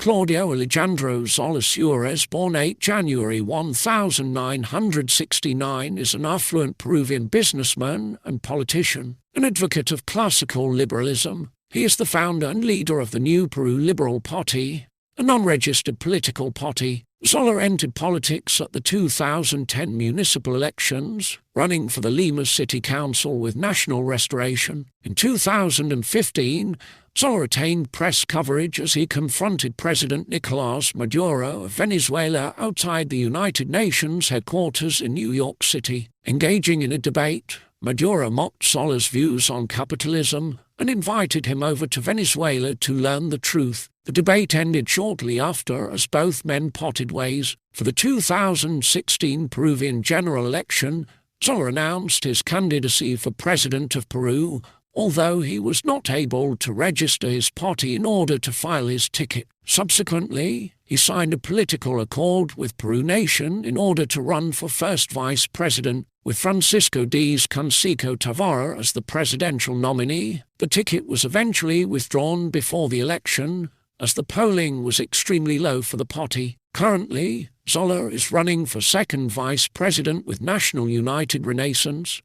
Claudio Alejandro Zolla Suárez, born 8 January 1969, is an affluent Peruvian businessman and politician, an advocate of classical liberalism. He is the founder and leader of the new Peru Liberal Party, a non-registered political party. Zolla entered politics at the 2010 municipal elections, running for the Lima City Council with national restoration. In 2015, Zolla attained press coverage as he confronted President Nicolás Maduro of Venezuela outside the United Nations headquarters in New York City. Engaging in a debate, Maduro mocked Zolla's views on capitalism and invited him over to Venezuela to learn the truth. The debate ended shortly after as both men parted ways. For the 2016 Peruvian general election, Zolla announced his candidacy for President of Peru, although he was not able to register his party in order to file his ticket. Subsequently, he signed a political accord with Peru Nation in order to run for first vice president, with Francisco Diez Canseco Távara as the presidential nominee. The ticket was eventually withdrawn before the election, as the polling was extremely low for the party. Currently, Zolla is running for second vice president with National United Renaissance.